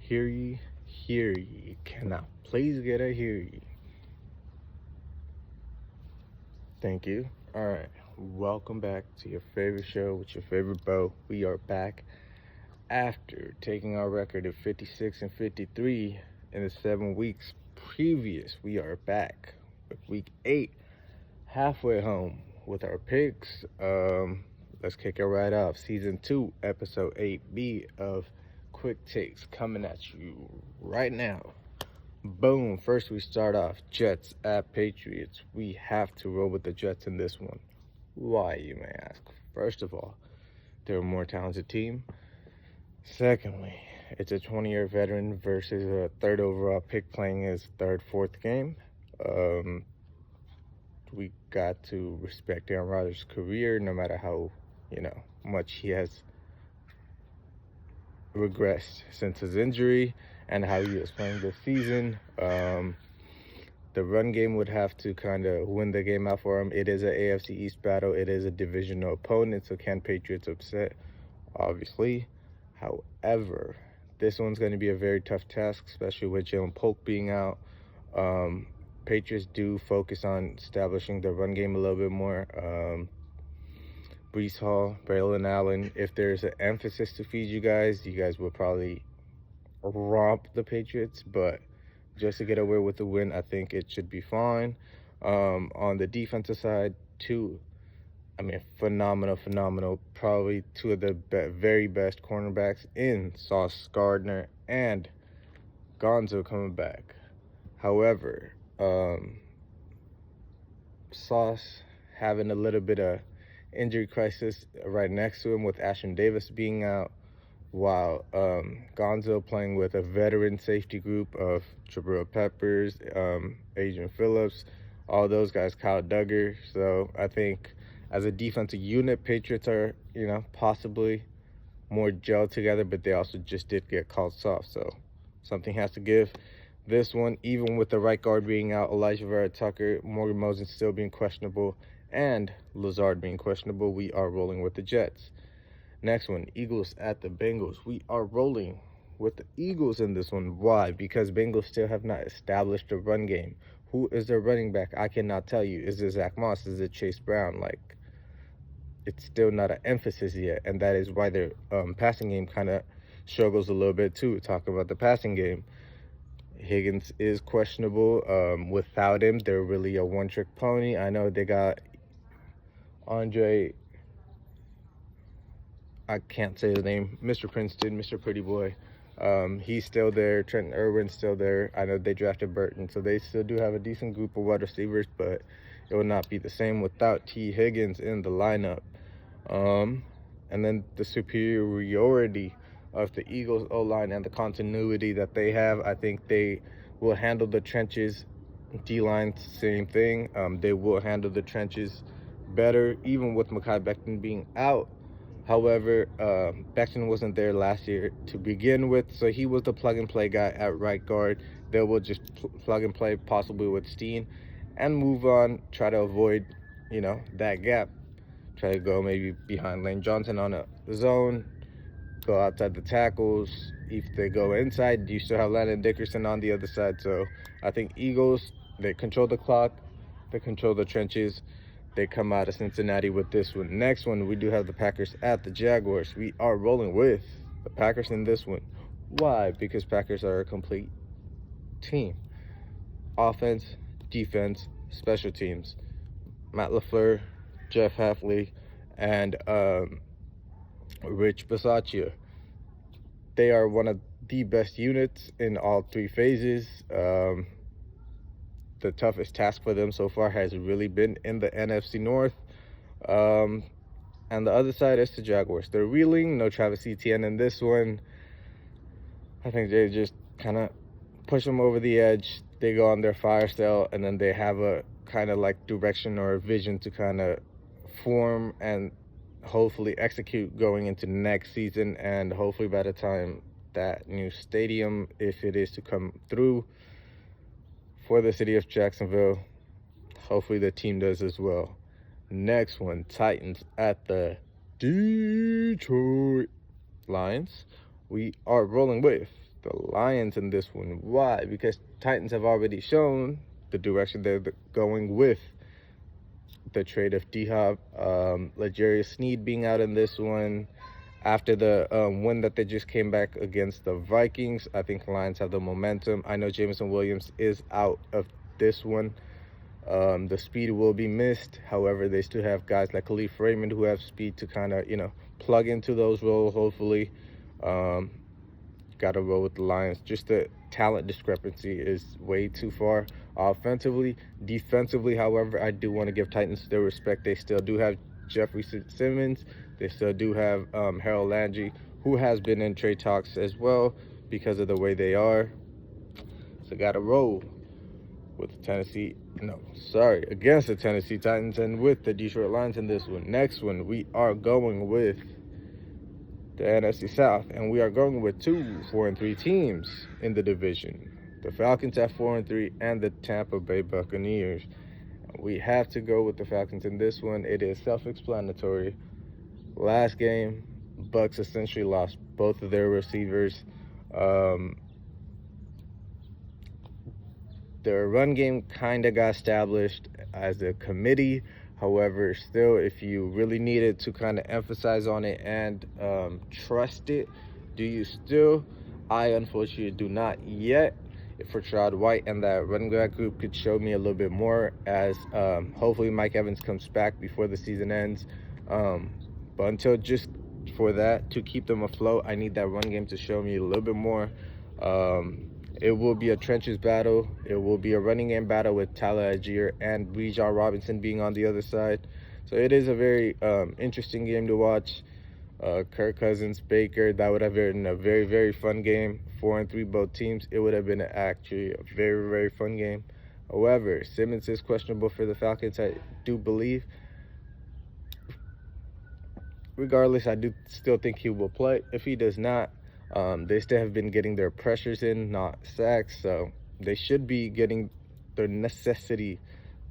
Hear ye, hear ye. Can I please get a hear ye? Thank you. All right. Welcome back to your favorite show with your favorite bro. We are back after taking our record of 56 and 53 in the 7 weeks previous. We are back with week 8, halfway home with our picks. Let's kick it right off. Season 2, episode 8B of Quick Takes coming at you right now. Boom. First, we start off Jets at Patriots. We have to roll with the Jets in this one. Why, you may ask? First of all, they're a more talented team. Secondly, it's a 20-year veteran versus a third overall pick playing his third, fourth game. We got to respect Aaron Rodgers' career, no matter how, much he has regressed since his injury and how he was playing this season. The run game would have to kind of win the game out for him. It is an AFC East battle. It is a divisional opponent, so can Patriots upset? Obviously. However, this one's going to be a very tough task, especially with Jalen Polk being out. Patriots do focus on establishing the run game a little bit more. Breece Hall, Braylon Allen, if there's an emphasis to feed you guys will probably romp the Patriots, but just to get away with the win, I think it should be fine. On the defensive side, phenomenal. Probably two of the very best cornerbacks in Sauce Gardner and Gonzo coming back. However, Sauce having a little bit of injury crisis right next to him with Ashton Davis being out, while Gonzo playing with a veteran safety group of Jabril Peppers, Adrian Phillips, all those guys, Kyle Duggar. So I think as a defensive unit, Patriots are, possibly more gelled together, but they also just did get called soft. So something has to give. This one, even with the right guard being out, Elijah Vera Tucker, Morgan Moses still being questionable, and Lazard being questionable, we are rolling with the Jets. Next one, Eagles at the Bengals. We are rolling with the Eagles in this one. Why? Because Bengals still have not established a run game. Who is their running back? I cannot tell you. Is it Zach Moss? Is it Chase Brown? It's still not an emphasis yet, and that is why their passing game kind of struggles a little bit too. Talking about the passing game, Higgins is questionable. Without him, they're really a one-trick pony. I know they got Andre, I can't say his name, Mr. Princeton, Mr. Pretty Boy. He's still there. Trenton Irwin's still there. I know they drafted Burton, so they still do have a decent group of wide receivers, but it will not be the same without T. Higgins in the lineup. And then the superiority of the Eagles O-line and the continuity that they have, I think they will handle the trenches. D-line, same thing. They will handle the trenches better, even with Mekhi Becton being out. However, Becton wasn't there last year to begin with, so he was the plug-and-play guy at right guard. They will just plug-and-play possibly with Steen and move on, try to avoid, that gap. Try to go maybe behind Lane Johnson on a zone, go outside the tackles. If they go inside, you still have Landon Dickerson on the other side. So I think Eagles, they control the clock, they control the trenches. They come out of Cincinnati with this one. Next one, we do have the Packers at the Jaguars. We are rolling with the Packers in this one. Why? Because Packers are a complete team. Offense, defense, special teams. Matt LaFleur, Jeff Hafley, and Rich Bisaccia. They are one of the best units in all three phases. The toughest task for them so far has really been in the NFC North. And the other side is the Jaguars. They're reeling. No Travis Etienne in this one. I think they just kind of push them over the edge. They go on their fire sale, and then they have a kind of direction or a vision to kind of form and hopefully execute going into next season. And hopefully by the time that new stadium, if it is to come through for the city of Jacksonville, hopefully the team does as well. Next one, Titans at the Detroit Lions. We are rolling with the the Lions in this one. Why? Because Titans have already shown the direction they're going with the trade of D-Hop, L'Jarius Sneed being out in this one. After the win that they just came back against the Vikings, I think Lions have the momentum. I know Jameson Williams is out of this one. The speed will be missed. However, they still have guys like Khalif Raymond who have speed to kind of, plug into those roles, hopefully. Got to roll with the Lions. Just the talent discrepancy is way too far offensively. Defensively, however, I do want to give Titans their respect. They still do have Jeffrey Simmons. They still do have Harold Landry, who has been in trade talks as well because of the way they are. So got to roll with the against the Tennessee Titans and with the Detroit Lions in this one. Next one, we are going with the NFC South, and we are going with 2 4-3 teams in the division. The Falcons at 4-3 and the Tampa Bay Buccaneers. We have to go with the Falcons in this one. It is self-explanatory. Last game, Bucs essentially lost both of their receivers. Their run game kind of got established as a committee. However, still, if you really needed to kind of emphasize on it and trust it, do you still? I unfortunately do not yet. If Rashad White and that running back group could show me a little bit more as hopefully Mike Evans comes back before the season ends. But until just for that, to keep them afloat, I need that run game to show me a little bit more. It will be a trenches battle. It will be a running game battle with Tyler Algier and Bijan Robinson being on the other side. So it is a very interesting game to watch. Kirk Cousins, Baker, that would have been a very, very fun game. 4-3 both teams. It would have been actually a very, very fun game. However, Simmons is questionable for the Falcons, I do believe. Regardless, I do still think he will play. If he does not, they still have been getting their pressures in, not sacks. So they should be getting their necessity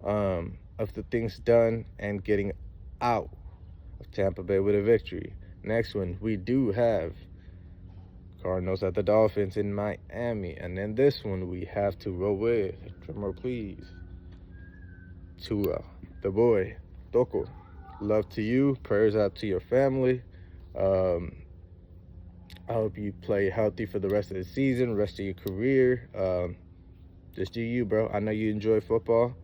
of the things done and getting out of Tampa Bay with a victory. Next one, we do have Cardinals at the Dolphins in Miami. And then this one, we have to roll with, drumroll please, Tua, the boy, Toko. Love to you. Prayers out to your family. I hope you play healthy for the rest of the season, rest of your career. Just do you, bro. I know you enjoy football.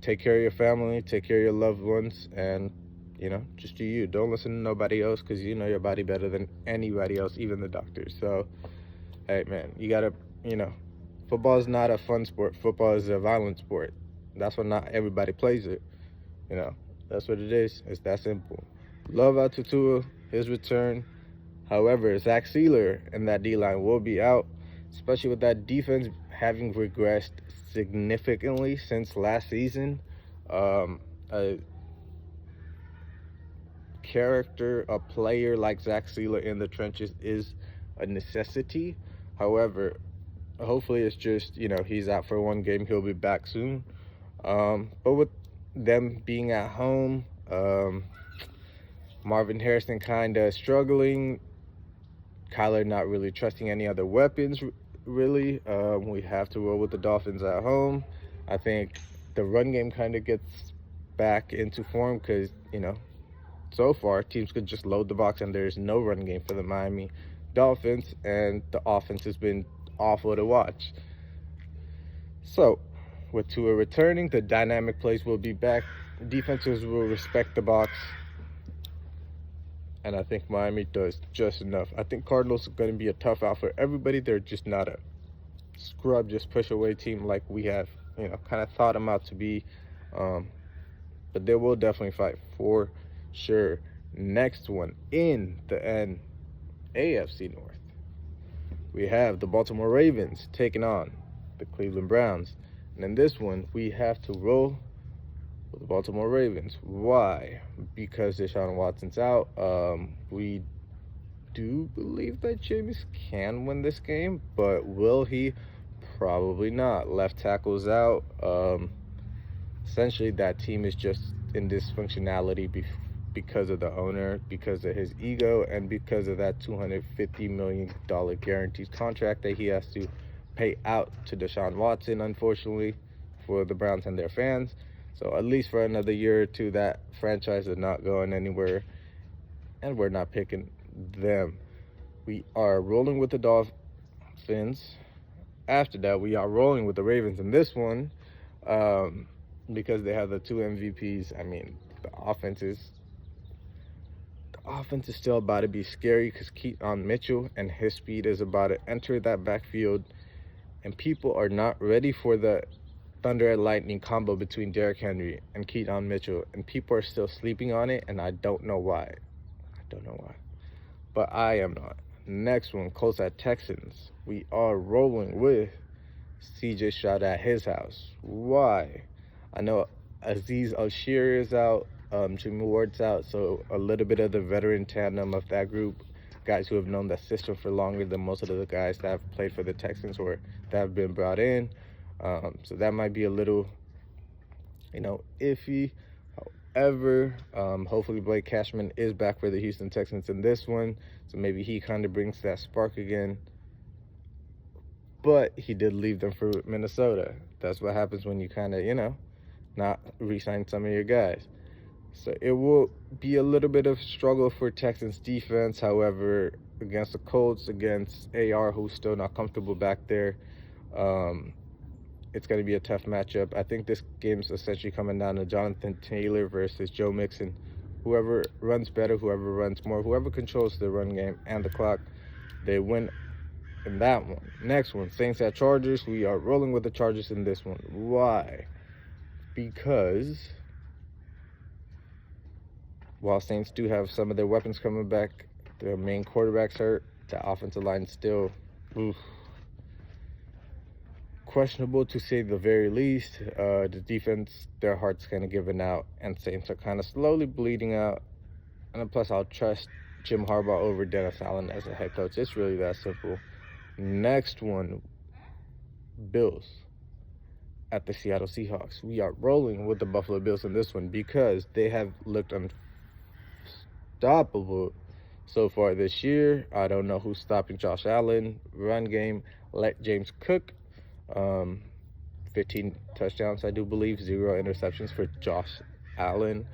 Take care of your family. Take care of your loved ones. And, just do you. Don't listen to nobody else because you know your body better than anybody else, even the doctors. So, hey, man, you got to, football is not a fun sport. Football is a violent sport. That's why not everybody plays it. That's what it is. It's that simple. Love out to Tua, his return. However, Zach Sealer and that D-line will be out, especially with that defense having regressed significantly since last season. A player like Zach Sealer in the trenches is a necessity. However, hopefully it's just, he's out for one game. He'll be back soon. But with them being at home, Marvin Harrison kind of struggling, Kyler not really trusting any other weapons, really. We have to roll with the Dolphins at home. I think the run game kind of gets back into form because, so far teams could just load the box and there's no run game for the Miami Dolphins, and the offense has been awful to watch. So, with Tua returning, the dynamic plays will be back. Defenses will respect the box. And I think Miami does just enough. I think Cardinals are going to be a tough out for everybody. They're just not a scrub, just push away team like we have, kind of thought them out to be. But they will definitely fight for sure. Next one in the AFC North, we have the Baltimore Ravens taking on the Cleveland Browns. And in this one, we have to roll with the Baltimore Ravens. Why? Because Deshaun Watson's out. We do believe that Jameis can win this game, but will he? Probably not. Left tackle's out. Essentially, that team is just in dysfunctionality because of the owner, because of his ego, and because of that $250 million guaranteed contract that he has to pay out to Deshaun Watson, unfortunately, for the Browns and their fans. So at least for another year or two, that franchise is not going anywhere, and we're not picking them. We are rolling with the Dolphins. After that, we are rolling with the Ravens in this one, because they have the two MVPs. I mean, the offense is still about to be scary because Keaton Mitchell and his speed is about to enter that backfield, and people are not ready for the thunder and lightning combo between Derrick Henry and Keaton Mitchell, and people are still sleeping on it, and I don't know why. But I am not. Next one, Colts at Texans. We are rolling with CJ Stroud at his house. Why? I know Aziz Al-Shir is out, Jimmy Ward's out, so a little bit of the veteran tandem of that group, guys who have known the system for longer than most of the guys that have played for the Texans or that have been brought in. So that might be a little, iffy. However, hopefully Blake Cashman is back for the Houston Texans in this one, so maybe he kind of brings that spark again. But he did leave them for Minnesota. That's what happens when you kind of, not re-sign some of your guys. So it will be a little bit of struggle for Texans defense. However, against the Colts, against AR, who's still not comfortable back there, it's going to be a tough matchup. I think this game's essentially coming down to Jonathan Taylor versus Joe Mixon. Whoever runs better, whoever runs more, whoever controls the run game and the clock, they win in that one. Next one, Saints at Chargers. We are rolling with the Chargers in this one. Why? Because while Saints do have some of their weapons coming back, their main quarterback's hurt. The offensive line still questionable, to say the very least. The defense, their heart's kind of giving out, and Saints are kind of slowly bleeding out. And plus, I'll trust Jim Harbaugh over Dennis Allen as a head coach. It's really that simple. Next one, Bills at the Seattle Seahawks. We are rolling with the Buffalo Bills in this one because they have looked unstoppable so far this year. I don't know who's stopping Josh Allen. Run game, let James cook. 15 touchdowns, I do believe, 0 interceptions for Josh Allen.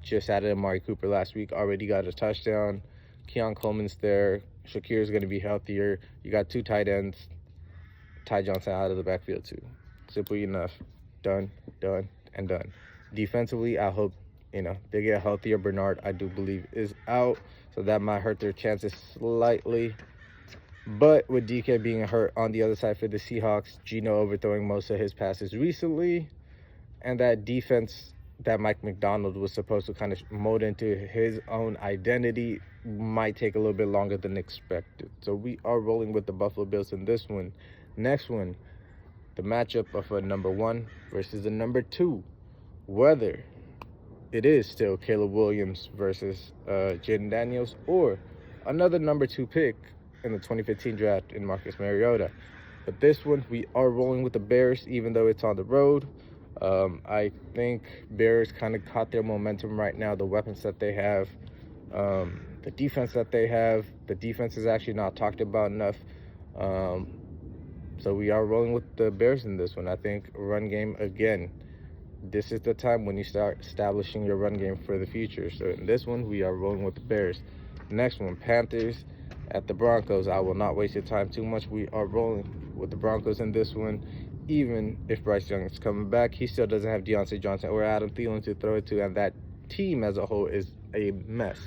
Just added Amari Cooper last week, already got a touchdown. Keon Coleman's there. Shakir's going to be healthier. You got 2 tight ends. Ty Johnson out of the backfield too. Simple enough. Done. Defensively, I hope, they get healthier. Bernard, I do believe, is out, so that might hurt their chances slightly. But with DK being hurt on the other side for the Seahawks, Geno overthrowing most of his passes recently, and that defense that Mike McDonald was supposed to kind of mold into his own identity might take a little bit longer than expected. So we are rolling with the Buffalo Bills in this one. Next one, the matchup of a number 1 versus a number 2. Whether it is still Caleb Williams versus Jaden Daniels, or another number 2 pick in the 2015 draft in Marcus Mariota. But this one, we are rolling with the Bears, even though it's on the road. I think Bears kind of caught their momentum right now, the weapons that they have, the defense that they have. The defense is actually not talked about enough. So we are rolling with the Bears in this one. I think run game, again, this is the time when you start establishing your run game for the future. So in this one, we are rolling with the Bears. Next one, Panthers at the Broncos. I will not waste your time too much. We are rolling with the Broncos in this one. Even if Bryce Young is coming back, he still doesn't have Deontay Johnson or Adam Thielen to throw it to, and that team as a whole is a mess.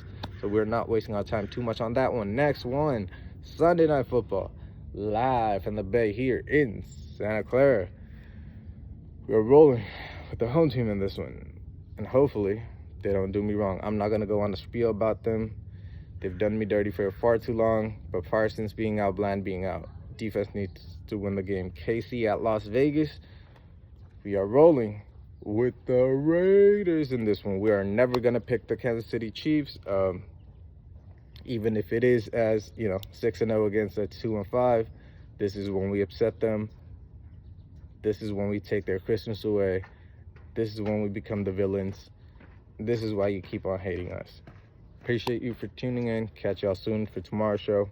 So we're not wasting our time too much on that one. Next one, Sunday Night Football, live from the Bay here in Santa Clara. We're rolling with the home team in this one, and hopefully they don't do me wrong. I'm not going to go on a spiel about them. They've done me dirty for far too long, but Parsons being out, Bland being out, defense needs to win the game. KC at Las Vegas. We are rolling with the Raiders in this one. We are never going to pick the Kansas City Chiefs, even if it is as, 6-0 against a 2-5. This is when we upset them. This is when we take their Christmas away. This is when we become the villains. this is why you keep on hating us. Appreciate you for tuning in. Catch y'all soon for tomorrow's show.